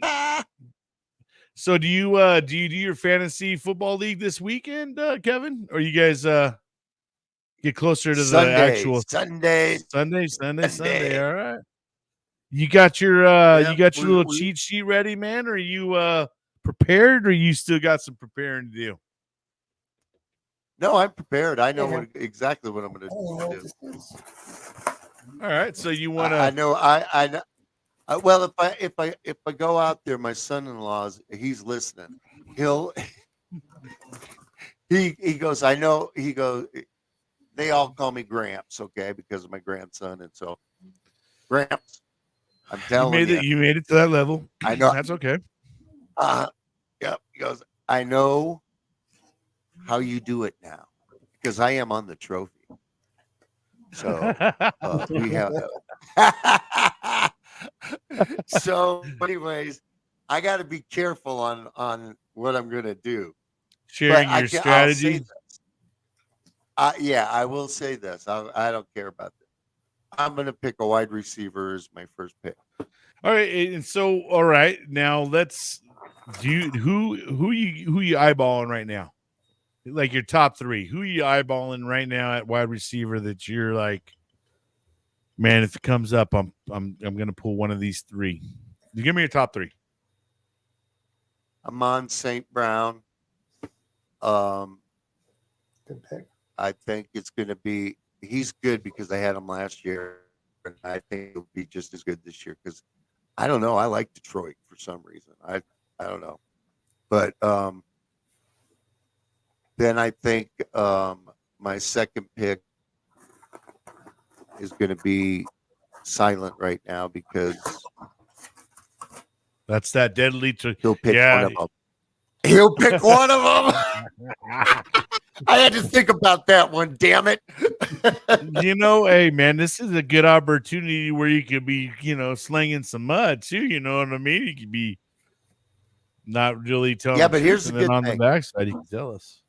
So do you do your fantasy football league this weekend, Kevin? Or you guys Get closer to Sunday, the actual Sunday. All right. You got your little cheat sheet ready, man? Are you prepared, or you still got some preparing to do? No, I'm prepared. I know exactly what I'm going to do. All right. So you want to? I know. I know. Well, if I go out there, my son-in-law's he's listening. He goes. I know. He goes. They all call me Gramps, okay, because of my grandson, and so Gramps. I'm telling you, you made it to that level. I know. That's okay. Yep. He goes. I know how you do it now because I am on the trophy. So we have. So, anyways, I got to be careful on what I'm going to do. Sharing your strategy. Yeah, I will say this. I don't care about this. I'm going to pick a wide receiver as my first pick. All right, and so all right, now let's do who you eyeballing right now? Like your top 3. Who are you eyeballing right now at wide receiver that you're like, man, if it comes up, I'm going to pull one of these 3. You give me your top 3. Amon St. Brown. Good pick. I think it's going to be. He's good because I had him last year, and I think he'll be just as good this year because I don't know. I like Detroit for some reason. I don't know, but then I think my second pick is going to be silent right now because that's that deadly. He'll pick one of them. He'll pick one of them. I had to think about that one. Damn it. Hey, man, this is a good opportunity where you could be, slinging some mud too. You know what I mean? You could be not really telling. Yeah, but here's the good on thing. The backside, you can tell us.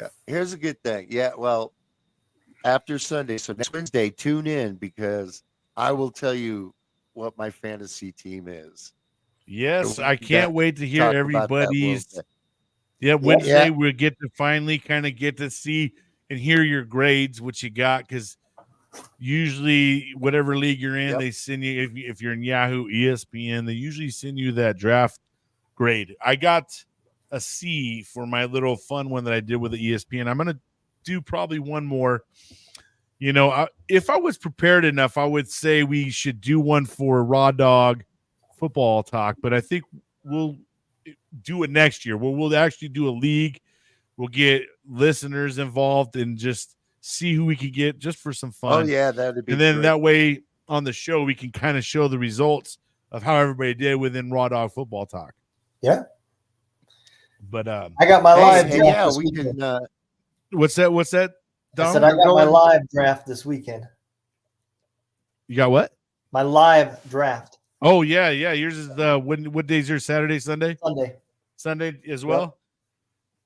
Yeah, here's a good thing. Yeah, well, after Sunday, so next Wednesday, tune in because I will tell you what my fantasy team is. Yes, I can't wait to hear everybody's. Yeah, Wednesday Yeah. we'll get to finally kind of get to see and hear your grades, what you got, because usually whatever league you're in, they send you, if you're in Yahoo, ESPN, they usually send you that draft grade. I got a C for my little fun one that I did with the ESPN. I'm going to do probably one more. If I was prepared enough, I would say we should do one for Rawdawg Football Talk, but I think we'll do it next year where we'll actually do a league. We'll get listeners involved and just see who we can get just for some fun. Oh, yeah, that'd be And then great. that way on the show, we can kind of show the results of how everybody did within Rawdawg Football Talk. Yeah. But I got my live draft. Yeah, this we weekend. can. What's that? I said I got my live draft this weekend. You got what? My live draft. Oh, yeah. Yours is what day is yours? Saturday, Sunday? Sunday as well? Yep.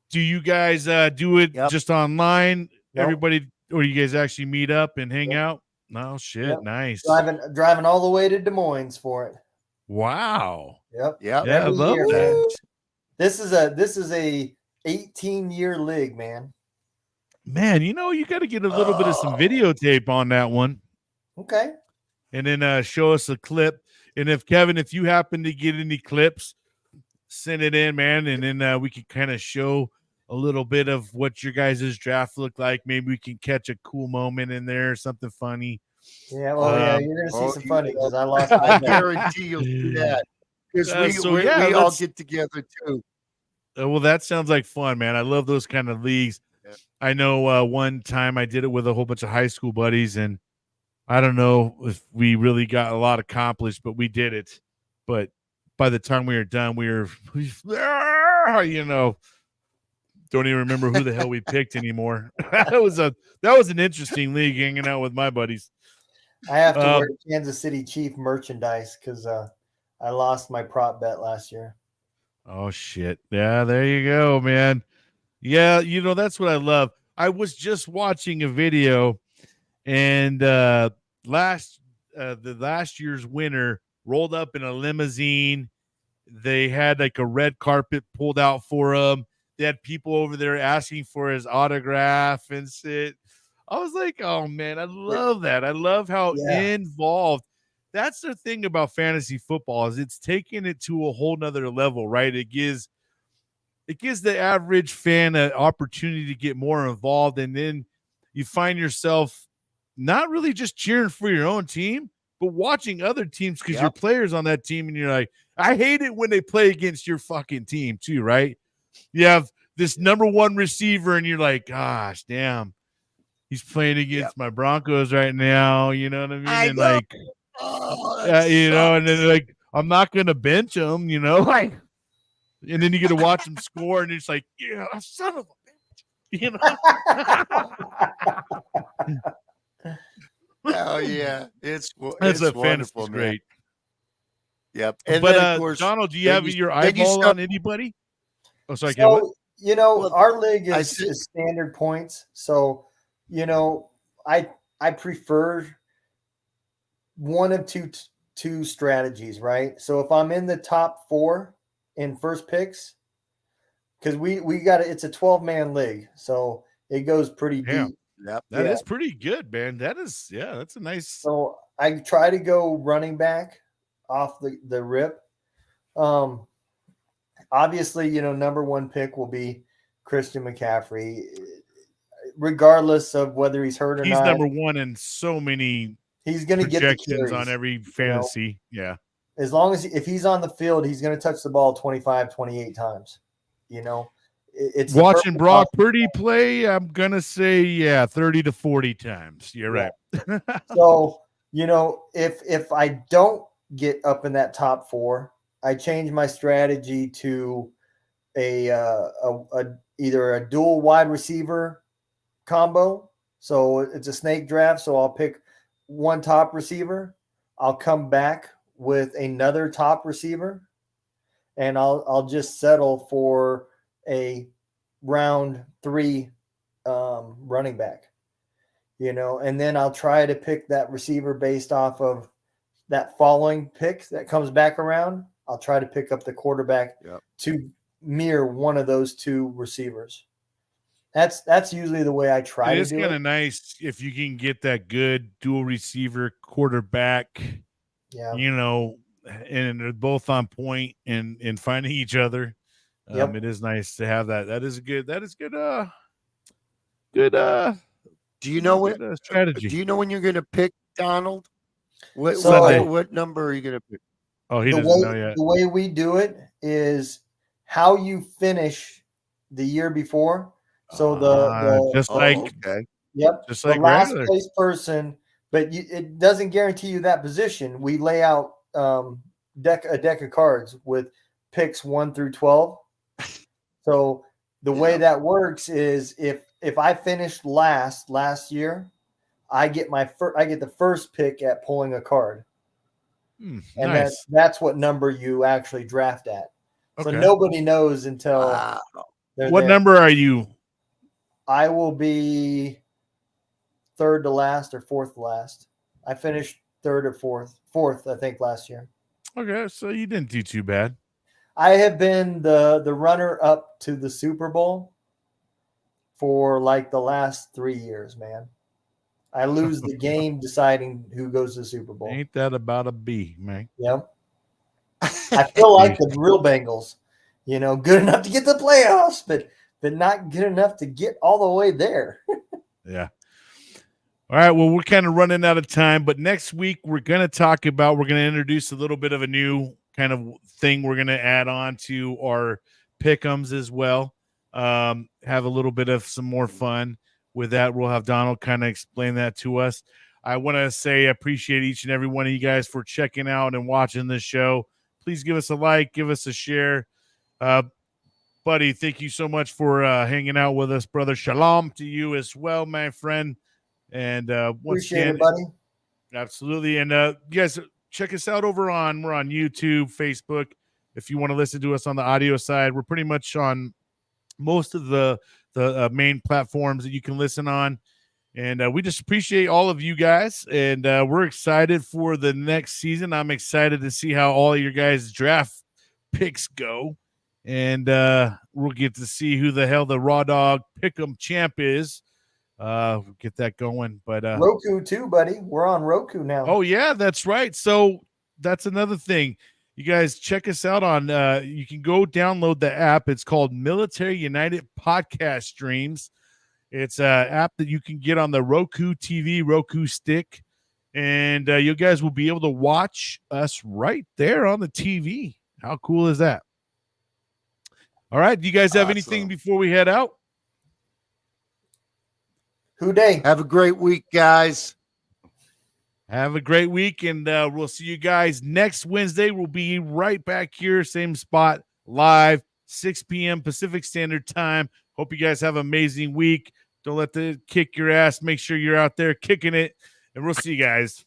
Do you guys do it just online? Yep. Everybody, or you guys actually meet up and hang out? No, shit. Nice. Driving all the way to Des Moines for it. Wow. Yep. Yeah, I love that. This is a 18-year league, man. Man, you got to get a little bit of some videotape on that one. Okay. And then show us a clip. And if you happen to get any clips, send it in, man. And then we can kind of show a little bit of what your guys' draft looked like. Maybe we can catch a cool moment in there, something funny. Yeah, well, you're going to see some funny because I lost. I guarantee you'll do that. Because we all get together too. Well, that sounds like fun, man. I love those kind of leagues. Yeah. I know one time I did it with a whole bunch of high school buddies, and I don't know if we really got a lot accomplished, but we did it. But by the time we were done, we don't even remember who the hell we picked anymore. that was an interesting league hanging out with my buddies. I have to wear Kansas City Chief merchandise because I lost my prop bet last year. Oh, shit. Yeah, there you go, man. Yeah, that's what I love. I was just watching a video, and the last year's winner rolled up in a limousine. They had like a red carpet pulled out for him. They had people over there asking for his autograph and shit. I was like, oh man, I love that. I love how involved. That's the thing about fantasy football is it's taking it to a whole nother level, right? It gives the average fan an opportunity to get more involved, and then you find yourself not really just cheering for your own team, but watching other teams because your players on that team, and you're like, I hate it when they play against your fucking team too, right? You have this number one receiver, and you're like, gosh, damn, he's playing against my Broncos right now. You know what I mean? And like, you know, and then like, I'm not gonna bench him, you know, like, and then you get to watch him score, and it's like, yeah, son of a bitch, you know. Oh yeah, it's a wonderful, great. Yep. And but then, of course, Donald, do you have your eyeball on anybody? Oh, sorry. You know, our league is standard points. So, you know, I prefer one of two strategies, right? So if I'm in the top 4 in first picks, because we got it's a 12-man league, so it goes pretty deep. Yep. That is pretty good, man. That is, that's a nice. So I try to go running back off the rip. Obviously, you know, number 1 pick will be Christian McCaffrey, regardless of whether he's hurt or not. He's number 1 in so many. He's going to get the carries on every fantasy. You know? As long as if he's on the field, he's going to touch the ball 25, 28 times. You know, it's watching Brock Purdy play. I'm going to say, 30 to 40 times. You're right. So, you know, if I don't get up in that top 4, I change my strategy to either a dual wide receiver combo. So it's a snake draft. So I'll pick one top receiver. I'll come back with another top receiver, and I'll just settle for a round 3 running back, you know, and then I'll try to pick that receiver based off of that following pick that comes back around. I'll try to pick up the quarterback to mirror one of those 2 receivers. That's usually the way I try to do it. It's kind of nice if you can get that good dual receiver quarterback, you know, and they're both on point and finding each other. It is nice to have that. That is good. Do you know what strategy? Do you know when you're going to pick, Donald? What number are you going to pick? Oh, he doesn't know yet. The way we do it is how you finish the year before. So just like just like the last place person, but it doesn't guarantee you that position. We lay out a deck of cards with picks 1 through 12. So the way that works is if I finished last year, I get the first pick at pulling a card. And nice. that's what number you actually draft at. So nobody knows until what number are you? I will be 3rd to last or 4th to last. I finished 3rd or 4th, I think, last year. Okay, so you didn't do too bad. I have been the runner up to the Super Bowl for like the last 3 years, man. I lose the game deciding who goes to the Super Bowl. Ain't that about a B, man? Yep. I feel like the real Bengals, you know, good enough to get the playoffs, but not good enough to get all the way there. Yeah. All right. Well, we're kind of running out of time, but next week we're going to introduce a little bit of a new kind of thing we're going to add on to our pick'ems as well. Have a little bit of some more fun with that. We'll have Donald kind of explain that to us. I want to say I appreciate each and every one of you guys for checking out and watching this show. Please give us a like, give us a share. Buddy, thank you so much for hanging out with us, brother. Shalom to you as well, my friend. And once Appreciate again, it, buddy. Absolutely. And you guys check us out we're on YouTube, Facebook. If you want to listen to us on the audio side, we're pretty much on most of the main platforms that you can listen on. And we just appreciate all of you guys. And we're excited for the next season. I'm excited to see how all your guys' draft picks go. And we'll get to see who the hell the Rawdawg Pick'em champ is. get that going. But Roku too, buddy. We're on Roku now. Oh yeah, that's right. So that's another thing. You guys check us out on you can go download the app. It's called Military United Podcast Streams. It's an app that you can get on the Roku TV, Roku stick, and you guys will be able to watch us right there on the TV. How cool is that? All right. Do you guys have anything before we head out? Who day? Have a great week, guys. Have a great week, and we'll see you guys next Wednesday. We'll be right back here, same spot, live, 6 p.m. Pacific Standard Time. Hope you guys have an amazing week. Don't let the kick your ass. Make sure you're out there kicking it, and we'll see you guys.